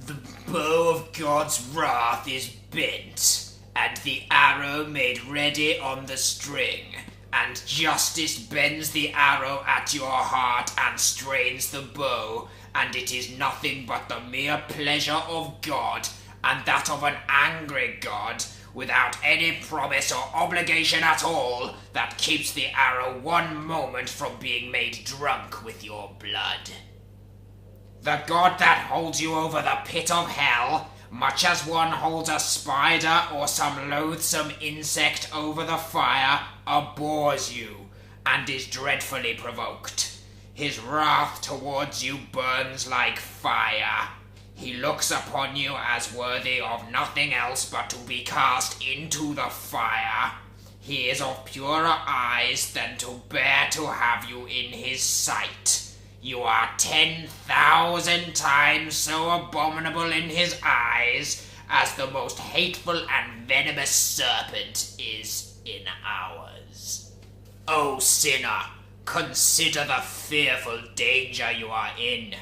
The bow of God's wrath is bent, and the arrow made ready on the string, and justice bends the arrow at your heart and strains the bow, and it is nothing but the mere pleasure of God, and that of an angry God, without any promise or obligation at all, that keeps the arrow one moment from being made drunk with your blood. The God that holds you over the pit of hell, much as one holds a spider or some loathsome insect over the fire, abhors you, and is dreadfully provoked. His wrath towards you burns like fire. He looks upon you as worthy of nothing else but to be cast into the fire. He is of purer eyes than to bear to have you in his sight. You are 10,000 times so abominable in his eyes as the most hateful and venomous serpent is in ours. O sinner, consider the fearful danger you are in.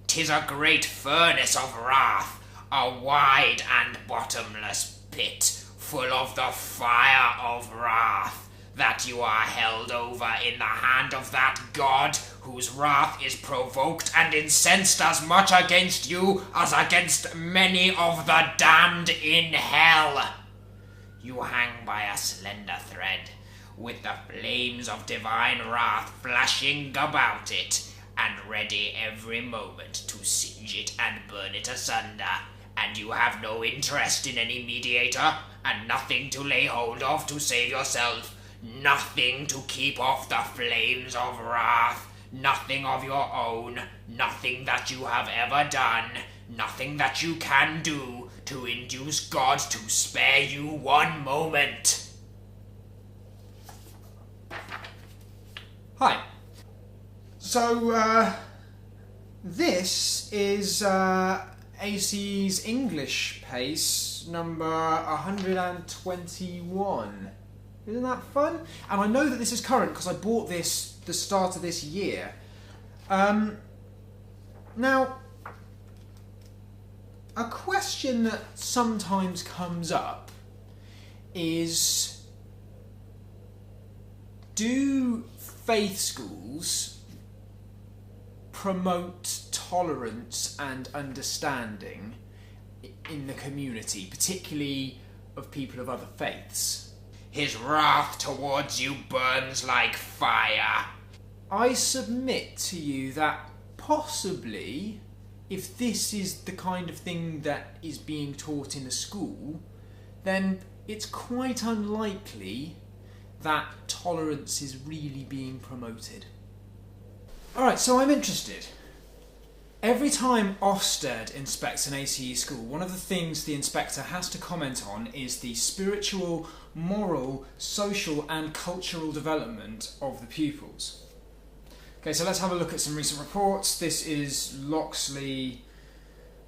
'Tis a great furnace of wrath, a wide and bottomless pit, full of the fire of wrath, that you are held over in the hand of that God whose wrath is provoked and incensed as much against you as against many of the damned in hell. You hang by a slender thread, with the flames of divine wrath flashing about it, and ready every moment to singe it and burn it asunder, and you have no interest in any mediator, and nothing to lay hold of to save yourself, nothing to keep off the flames of wrath, nothing of your own, nothing that you have ever done, nothing that you can do to induce God to spare you one moment. Hi. So, this is AC's English pace number 121. Isn't that fun? And I know that this is current because I bought this the start of this year. Now, a question that sometimes comes up is, do faith schools promote tolerance and understanding in the community, particularly of people of other faiths? His wrath towards you burns like fire. I submit to you that possibly, if this is the kind of thing that is being taught in a school, then it's quite unlikely that tolerance is really being promoted. Alright, so I'm interested. Every time Ofsted inspects an ACE school, one of the things the inspector has to comment on is the spiritual, moral, social and cultural development of the pupils. Okay, so let's have a look at some recent reports. This is Loxley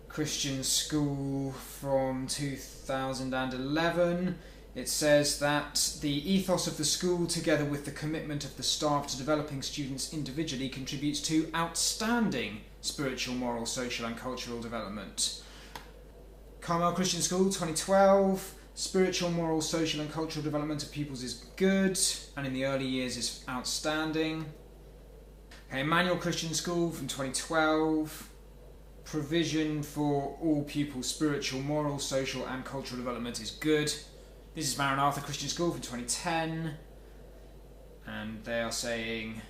Christian School from 2011. It says that the ethos of the school, together with the commitment of the staff to developing students individually, contributes to outstanding spiritual, moral, social and cultural development. Carmel Christian School, 2012. Spiritual, moral, social and cultural development of pupils is good, and in the early years is outstanding. Okay, Emmanuel Christian School from 2012. Provision for all pupils' spiritual, moral, social and cultural development is good. This is Maranatha Christian School from 2010, and they are saying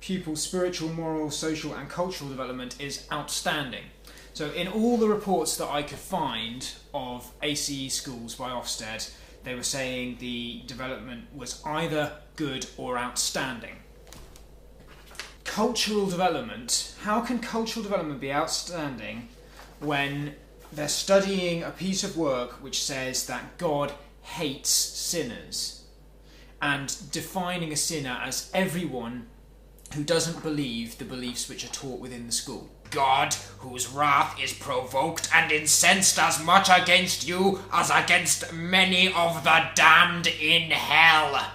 pupils' spiritual, moral, social and cultural development is outstanding. So in all the reports that I could find of ACE schools by Ofsted, they were saying the development was either good or outstanding. Cultural development. How can cultural development be outstanding when they're studying a piece of work which says that God hates sinners, and defining a sinner as everyone who doesn't believe the beliefs which are taught within the school? God, whose wrath is provoked and incensed as much against you as against many of the damned in hell.